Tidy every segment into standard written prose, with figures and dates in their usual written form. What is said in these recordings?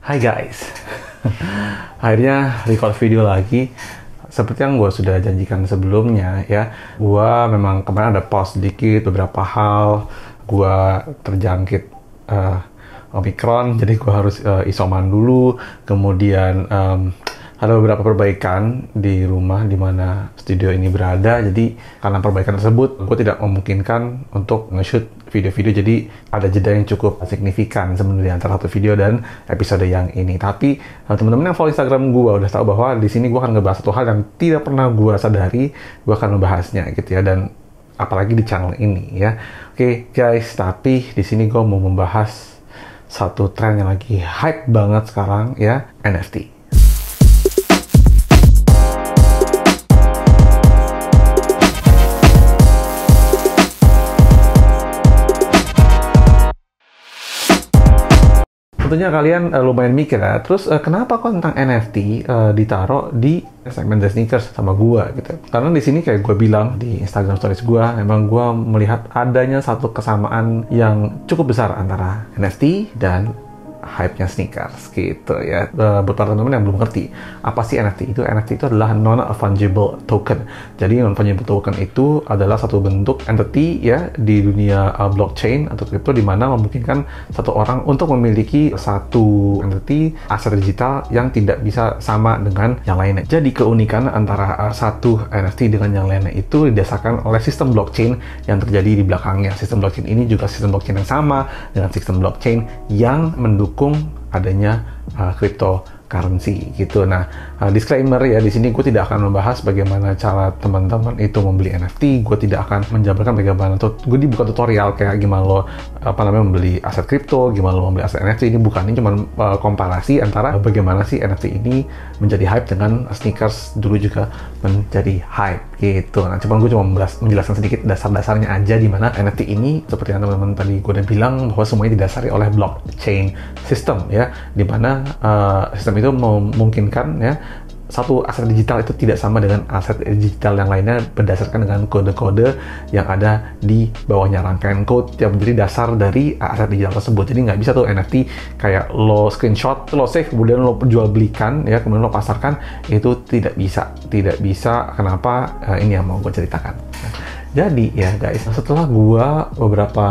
Hai guys, akhirnya record video lagi. Seperti yang gue sudah janjikan sebelumnya ya, gue memang kemarin ada post sedikit beberapa hal. Gue terjangkit Omicron, jadi gue harus isoman dulu. Kemudian ada beberapa perbaikan di rumah di mana studio ini berada. Jadi karena perbaikan tersebut, gue tidak memungkinkan untuk nge-shoot video-video. Jadi ada jeda yang cukup signifikan sebenarnya antara satu video dan episode yang ini. Tapi teman-teman yang follow Instagram gue udah tahu bahwa di sini gue akan ngebahas satu hal yang tidak pernah gue sadari. Gue akan membahasnya gitu ya, dan apalagi di channel ini ya. Oke guys, tapi di sini gue mau membahas satu tren yang lagi hype banget sekarang ya, NFT. Tentunya kalian lumayan mikir ya, terus kenapa kok tentang NFT ditaruh di segmen The Sneakers sama gua gitu. Karena di sini kayak gue bilang di Instagram Stories gua, memang gua melihat adanya satu kesamaan yang cukup besar antara NFT dan hype-nya sneakers gitu ya. Buat para teman-teman yang belum ngerti apa sih NFT itu, NFT itu adalah non-fungible token. Jadi non-fungible token itu adalah satu bentuk entity ya di dunia blockchain atau crypto, di mana memungkinkan satu orang untuk memiliki satu entity aset digital yang tidak bisa sama dengan yang lainnya. Jadi keunikan antara satu NFT dengan yang lainnya itu didasarkan oleh sistem blockchain yang terjadi di belakangnya. Sistem blockchain ini juga sistem blockchain yang sama dengan sistem blockchain yang mendukung adanya cryptocurrency gitu. Nah, disclaimer ya, di sini gue tidak akan membahas bagaimana cara teman-teman itu membeli NFT. Gue tidak akan menjabarkan bagaimana gue bukan tutorial kayak gimana lo membeli aset kripto, gimana lo membeli aset NFT. Ini bukan, ini cuma komparasi antara bagaimana sih NFT ini menjadi hype dengan sneakers dulu juga menjadi hype gitu. Nah, gue cuma menjelaskan sedikit dasar-dasarnya aja, di mana NFT ini seperti yang teman-teman tadi gue udah bilang bahwa semuanya didasari oleh blockchain system ya, di mana sistem itu memungkinkan ya satu aset digital itu tidak sama dengan aset digital yang lainnya berdasarkan dengan kode-kode yang ada di bawahnya, rangkaian code yang menjadi dasar dari aset digital tersebut. Jadi nggak bisa tuh NFT kayak lo screenshot, lo save, kemudian lo jual belikan ya, kemudian lo pasarkan, itu tidak bisa. Kenapa? Ini yang mau gue ceritakan. Jadi ya guys, setelah gua beberapa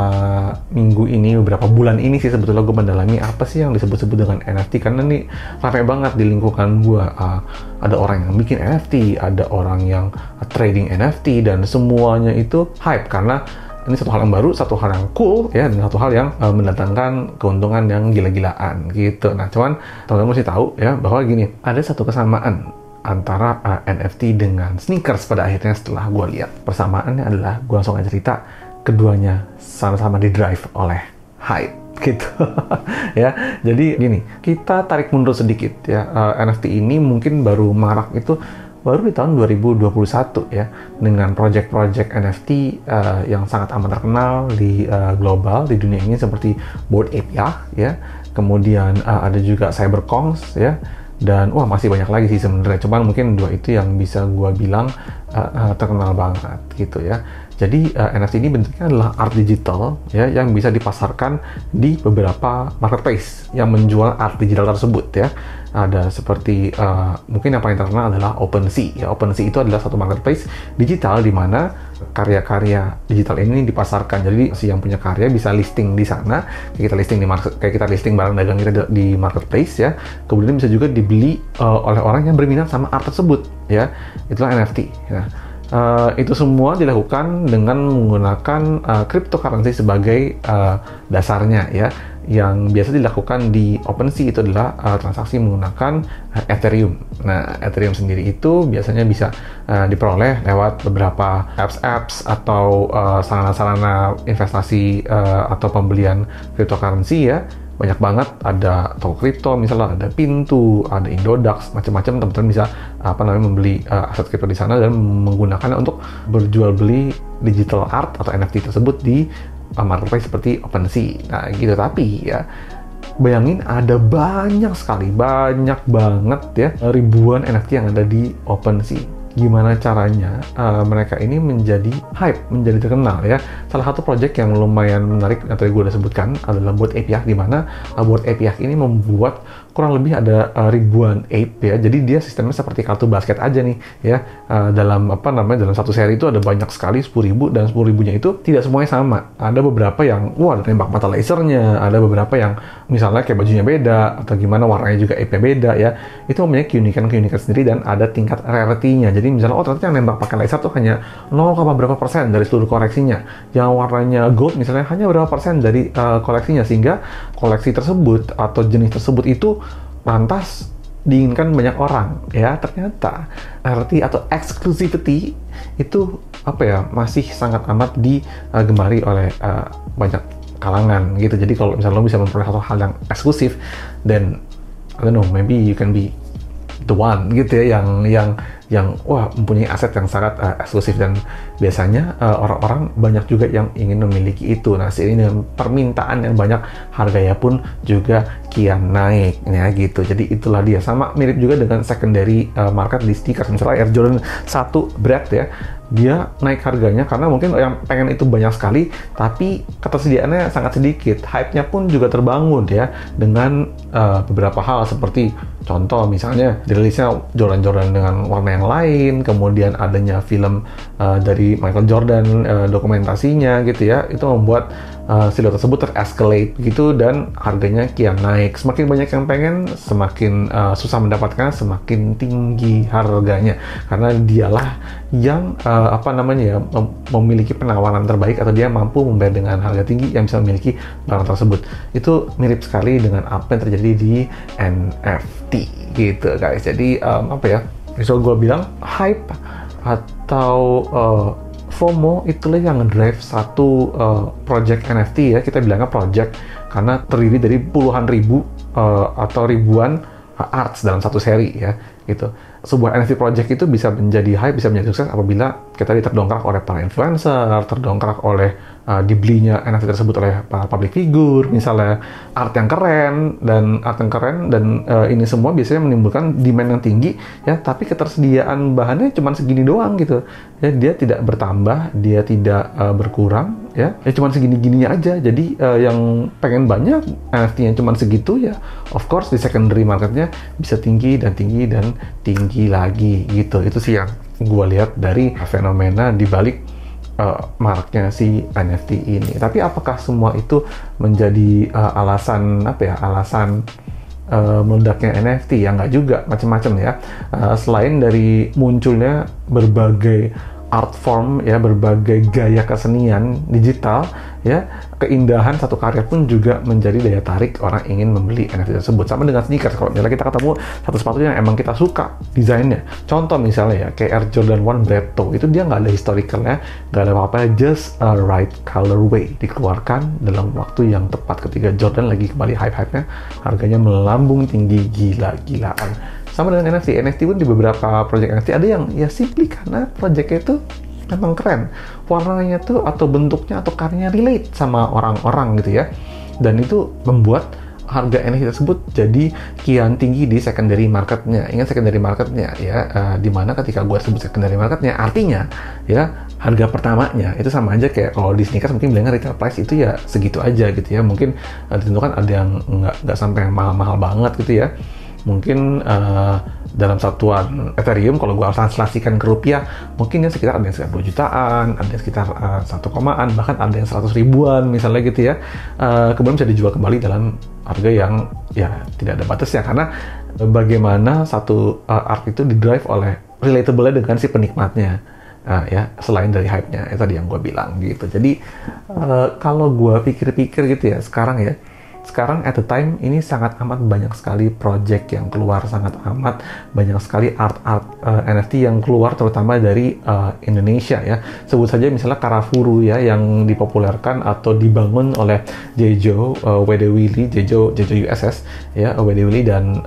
bulan ini sih sebetulnya gue mendalami apa sih yang disebut-sebut dengan NFT, karena ini ramai banget di lingkungan gua. Ada orang yang bikin NFT, ada orang yang trading NFT, dan semuanya itu hype karena ini satu hal yang baru, satu hal yang cool ya, dan satu hal yang mendatangkan keuntungan yang gila-gilaan gitu. Nah, cuman teman-teman mesti tahu ya bahwa gini, ada satu kesamaan antara NFT dengan sneakers pada akhirnya. Setelah gue lihat persamaannya adalah, gue langsung aja cerita, keduanya sama-sama didrive oleh hype gitu ya. Jadi gini, kita tarik mundur sedikit ya, NFT ini mungkin baru marak itu baru di tahun 2021 ya, dengan project-project NFT yang sangat amat terkenal di global, di dunia ini, seperti Bored Ape ya, kemudian ada juga Cyberkongs ya, dan masih banyak lagi sih sebenarnya, cuman mungkin dua itu yang bisa gue bilang terkenal banget gitu ya. Jadi NFT ini bentuknya adalah art digital ya, yang bisa dipasarkan di beberapa marketplace yang menjual art digital tersebut ya. Ada seperti mungkin yang paling terkenal adalah OpenSea ya. OpenSea itu adalah satu marketplace digital di mana karya-karya digital ini dipasarkan. Jadi si yang punya karya bisa listing di sana, kayak kita listing barang dagang kita di marketplace ya. Kemudian bisa juga dibeli oleh orang yang berminat sama art tersebut ya. Itulah NFT ya. Itu semua dilakukan dengan menggunakan cryptocurrency sebagai dasarnya ya. Yang biasa dilakukan di OpenSea itu adalah transaksi menggunakan Ethereum. Nah, Ethereum sendiri itu biasanya bisa diperoleh lewat beberapa apps atau sarana-sarana investasi atau pembelian cryptocurrency ya. Banyak banget, ada toko kripto, misalnya ada Pintu, ada Indodax, macam-macam. Teman-teman bisa membeli aset kripto di sana dan menggunakannya untuk berjual beli digital art atau NFT tersebut di marketplace seperti OpenSea. Nah gitu. Tapi ya, bayangin ada banyak banget ya, ribuan NFT yang ada di OpenSea. gimana caranya mereka ini menjadi hype, menjadi terkenal ya. Salah satu project yang lumayan menarik yang tadi gue udah sebutkan adalah Bored Ape, di mana Bored Ape ini membuat kurang lebih ada ribuan ape ya. Jadi dia sistemnya seperti kartu basket aja nih ya. Dalam dalam satu seri itu ada banyak sekali 10.000, dan 10.000-nya itu tidak semuanya sama. Ada beberapa yang ada nembak mata lasernya, ada beberapa yang misalnya kayak bajunya beda atau gimana, warnanya juga ape beda ya. Itu mempunyai keunikan sendiri dan ada tingkat rarity-nya. Jadi misalnya ternyata yang nembak pakai laser tuh hanya 0, berapa persen dari seluruh koleksinya. Yang warnanya gold misalnya hanya berapa persen dari koleksinya, sehingga koleksi tersebut atau jenis tersebut itu lantas diinginkan banyak orang ya. Ternyata rarity atau exclusivity itu masih sangat amat digemari oleh banyak kalangan gitu. Jadi kalau misalnya lo bisa memperoleh satu hal yang eksklusif, then I don't know, maybe you can be the one gitu ya, yang mempunyai aset yang sangat eksklusif, dan biasanya orang-orang banyak juga yang ingin memiliki itu. Nah, seiring dengan permintaan yang banyak, harganya pun juga kian naik ya gitu. Jadi itulah dia, sama mirip juga dengan secondary market di sneakers. Misalnya Air Jordan 1 Bread ya, dia naik harganya karena mungkin yang pengen itu banyak sekali, tapi ketersediaannya sangat sedikit. Hype-nya pun juga terbangun ya dengan beberapa hal, seperti contoh misalnya dirilisnya Jordan dengan warna yang lain, kemudian adanya film dari Michael Jordan, dokumentasinya gitu ya, itu membuat siluet tersebut ter-escalate gitu, dan harganya kian naik. Semakin banyak yang pengen, semakin susah mendapatkan, semakin tinggi harganya, karena dialah yang memiliki penawaran terbaik, atau dia mampu membayar dengan harga tinggi yang bisa memiliki barang tersebut. Itu mirip sekali dengan apa yang terjadi di NFT gitu guys. Jadi bisa gue bilang hype atau FOMO itulah yang ngedrive satu project NFT ya. Kita bilangnya project karena terdiri dari puluhan ribu atau ribuan arts dalam satu seri ya gitu. Sebuah NFT project itu bisa menjadi hype, bisa menjadi sukses apabila kita terdongkrak oleh para influencer, terdongkrak oleh dibelinya NFT tersebut oleh para public figure, misalnya art yang keren, dan ini semua biasanya menimbulkan demand yang tinggi ya, tapi ketersediaan bahannya cuma segini doang gitu ya. Dia tidak bertambah, dia tidak berkurang ya cuma segini-gininya aja. Jadi yang pengen banyak NFT-nya cuma segitu ya, of course di secondary marketnya bisa tinggi dan tinggi lagi gitu. Itu sih yang gue lihat dari fenomena di balik maraknya si NFT ini. Tapi apakah semua itu menjadi alasan meledaknya NFT? Ya nggak juga, macam-macam ya. Selain dari munculnya berbagai art form ya, berbagai gaya kesenian digital ya, keindahan satu karya pun juga menjadi daya tarik orang ingin membeli NFT tersebut. Sama dengan sneakers, kalau misalnya kita ketemu satu sepatu yang emang kita suka desainnya, contoh misalnya ya kayak Air Jordan 1 Bread Toe, itu dia nggak ada historicalnya, nggak ada apa-apa, just a right colorway, dikeluarkan dalam waktu yang tepat ketika Jordan lagi kembali hype-hype-nya, harganya melambung tinggi gila-gilaan. Sama dengan NFT pun di beberapa project NFT ada yang ya simply karena projectnya itu memang keren, warnanya tuh atau bentuknya atau karyanya relate sama orang-orang gitu ya, dan itu membuat harga NFT tersebut jadi kian tinggi di secondary marketnya. Ingat secondary marketnya ya, dimana ketika gue sebut secondary marketnya artinya ya harga pertamanya itu sama aja kayak kalau di sneakers mungkin bilangnya retail price itu ya segitu aja gitu ya. Mungkin ditentukan ada yang nggak sampai yang mahal-mahal banget gitu ya. Mungkin dalam satuan Ethereum kalau gue translasikan ke rupiah mungkin ya sekitar ada yang sekitar 2 jutaan, ada yang sekitar 1 komaan, bahkan ada yang 100 ribuan misalnya gitu ya. Kemudian bisa dijual kembali dalam harga yang ya tidak ada batasnya, karena bagaimana satu art itu didrive oleh relatable dengan si penikmatnya. Ya selain dari hype-nya itu tadi yang gue bilang gitu. Jadi kalau gue pikir-pikir gitu ya, sekarang at the time ini sangat amat banyak sekali project yang keluar, sangat amat banyak sekali art-art NFT yang keluar, terutama dari Indonesia ya. Sebut saja misalnya Karafuru ya, yang dipopulerkan atau dibangun oleh Jejo Wedewili, Jejo USS ya, Wedewili dan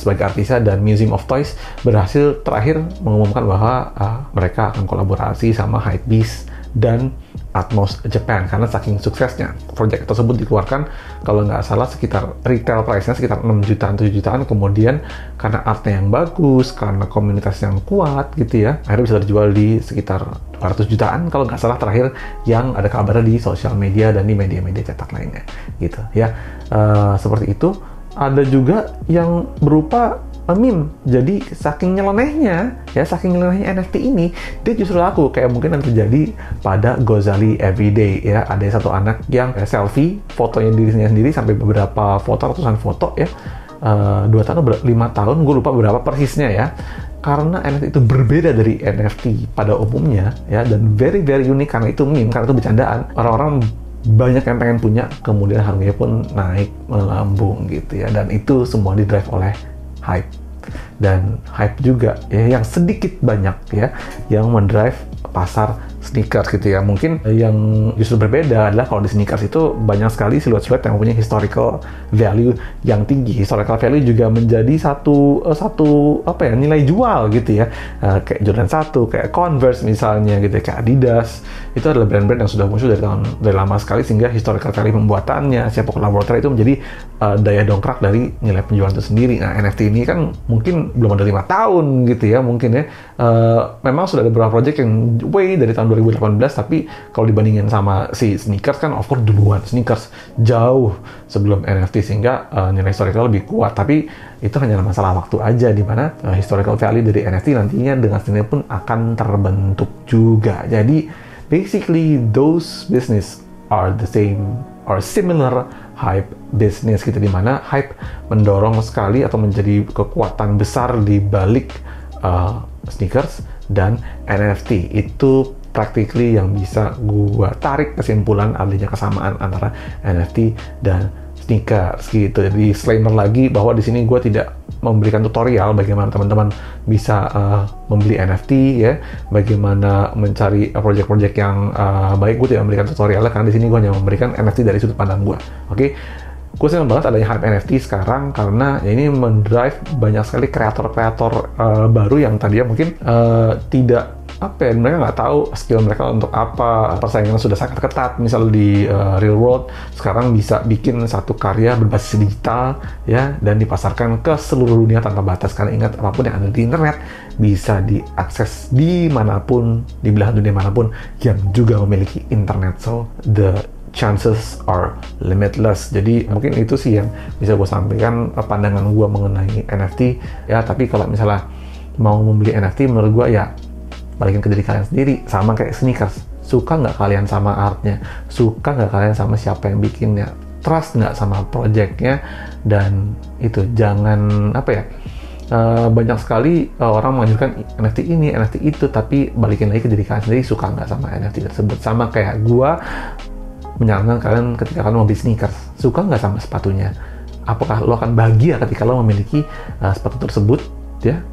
sebagai artisa, dan Museum of Toys berhasil terakhir mengumumkan bahwa mereka akan kolaborasi sama Hypebeast dan Atmos Japan karena saking suksesnya project tersebut dikeluarkan, kalau nggak salah sekitar retail price-nya sekitar 6 jutaan 7 jutaan, kemudian karena artnya yang bagus, karena komunitas yang kuat gitu ya, akhirnya bisa terjual di sekitar 200 jutaan kalau nggak salah terakhir yang ada kabarnya di sosial media dan di media-media cetak lainnya gitu ya. Seperti itu. Ada juga yang berupa meme. Jadi saking nyelenehnya NFT ini, dia justru laku kayak mungkin yang terjadi pada Gozali Everyday ya. Ada satu anak yang selfie fotonya dirinya sendiri sampai beberapa foto, ratusan foto ya. 2 tahun atau 5 tahun, gue lupa berapa persisnya ya. Karena NFT itu berbeda dari NFT pada umumnya ya, dan very unik karena itu meme, karena itu bercandaan. Orang-orang banyak yang pengen punya, kemudian harganya pun naik melambung gitu ya, dan itu semua didrive oleh hype. Dan hype juga ya yang sedikit banyak ya yang mendrive pasar sneakers gitu ya. Mungkin yang justru berbeda adalah kalau di sneakers itu banyak sekali siluet-siluet yang mempunyai historical value yang tinggi. Historical value juga menjadi satu nilai jual gitu ya. Kayak Jordan 1, kayak Converse misalnya gitu ya, kayak Adidas. Itu adalah brand-brand yang sudah muncul dari lama sekali, sehingga historical value pembuatannya, siapa kolaborator itu menjadi daya dongkrak dari nilai penjualan itu sendiri. Nah, NFT ini kan mungkin belum ada 5 tahun gitu ya mungkin ya. Memang sudah ada beberapa project yang way dari tahun 2018, tapi kalau dibandingin sama si sneakers kan of course duluan sneakers jauh sebelum NFT, sehingga nilai historical lebih kuat. Tapi itu hanya masalah waktu aja, di mana historical value dari NFT nantinya dengan sendirinya pun akan terbentuk juga. Jadi basically those business are the same or similar hype business gitu, di mana hype mendorong sekali atau menjadi kekuatan besar di balik sneakers dan NFT. Itu practically yang bisa gua tarik kesimpulan adanya kesamaan antara NFT dan sneakers gitu. Jadi disclaimer lagi bahwa di sini gua tidak memberikan tutorial bagaimana teman-teman bisa membeli NFT ya, bagaimana mencari project-project yang baik. Gue tidak memberikan tutorialnya karena di sini gue hanya memberikan NFT dari sudut pandang gue. Oke. Gue senang banget adanya hype NFT sekarang karena ya ini mendrive banyak sekali kreator-kreator baru yang tadinya mungkin tidak mereka nggak tahu skill mereka untuk apa, persaingan sudah sangat ketat misal di real world. Sekarang bisa bikin satu karya berbasis digital ya, dan dipasarkan ke seluruh dunia tanpa batas, karena ingat apapun yang ada di internet bisa diakses dimanapun, di belahan dunia manapun yang juga memiliki internet. So the chances are limitless. Jadi mungkin itu sih yang bisa gue sampaikan pandangan gue mengenai NFT ya. Tapi kalau misalnya mau membeli NFT, menurut gue ya balikin ke diri kalian sendiri. Sama kayak sneakers, suka nggak kalian sama artnya, suka nggak kalian sama siapa yang bikinnya, trust nggak sama projectnya. Dan itu jangan banyak sekali orang menganjurkan NFT ini, NFT itu, tapi balikin lagi ke diri kalian sendiri, suka nggak sama NFT tersebut. Sama kayak gua menyarankan kalian ketika kalian membeli sneakers, suka nggak sama sepatunya, apakah lo akan bahagia ketika lo memiliki sepatu tersebut ya.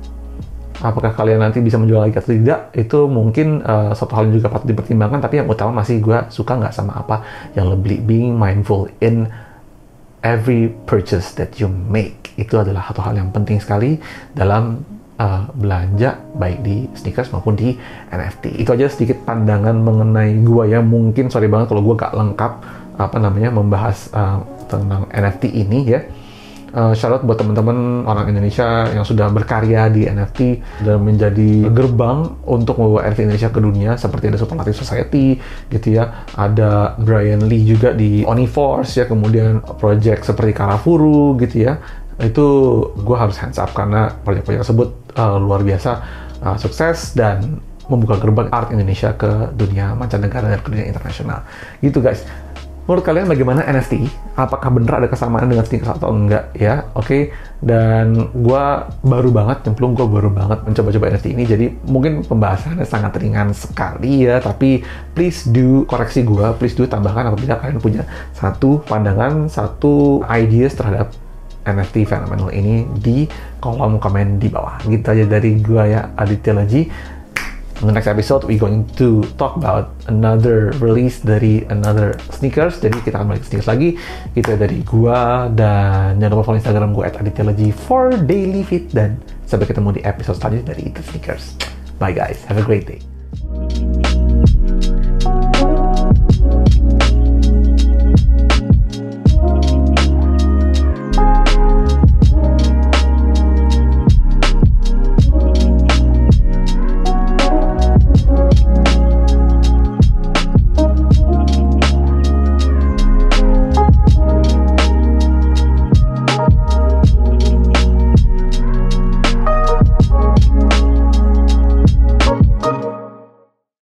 Apakah kalian nanti bisa menjual lagi atau tidak, itu mungkin suatu hal yang juga patut dipertimbangkan. Tapi yang utama masih gue suka nggak sama apa yang lo beli. Being mindful in every purchase that you make, itu adalah satu hal yang penting sekali dalam belanja, baik di sneakers maupun di NFT. Itu aja sedikit pandangan mengenai gue ya. Mungkin sorry banget kalau gue gak lengkap membahas tentang NFT ini ya. Shout out buat teman-teman orang Indonesia yang sudah berkarya di NFT dan menjadi gerbang untuk membawa NFT Indonesia ke dunia, seperti ada Superlative Society gitu ya, ada Brian Lee juga di Oniforce ya, kemudian project seperti Karafuru gitu ya. Itu gue harus hands up karena proyek-proyek tersebut luar biasa sukses dan membuka gerbang art Indonesia ke dunia mancanegara dan ke dunia internasional gitu guys. Menurut kalian bagaimana NFT? Apakah benar ada kesamaan dengan sneakers atau enggak ya? Oke. Dan gue baru banget mencoba-coba NFT ini, jadi mungkin pembahasannya sangat ringan sekali ya, tapi please do koreksi gue, please do tambahkan apabila kalian punya satu pandangan, satu ideas terhadap NFT fenomenal ini di kolom komen di bawah. Gitu aja dari gue ya, Aditya Laji. In the next episode, we're going to talk about another release dari another sneakers. Jadi kita akan balik ke sneakers lagi. Itu dari gua, dan jangan lupa follow Instagram gua @aditya_laji for daily fit. Dan sampai ketemu di episode selanjutnya dari Itu Sneakers. Bye guys, have a great day.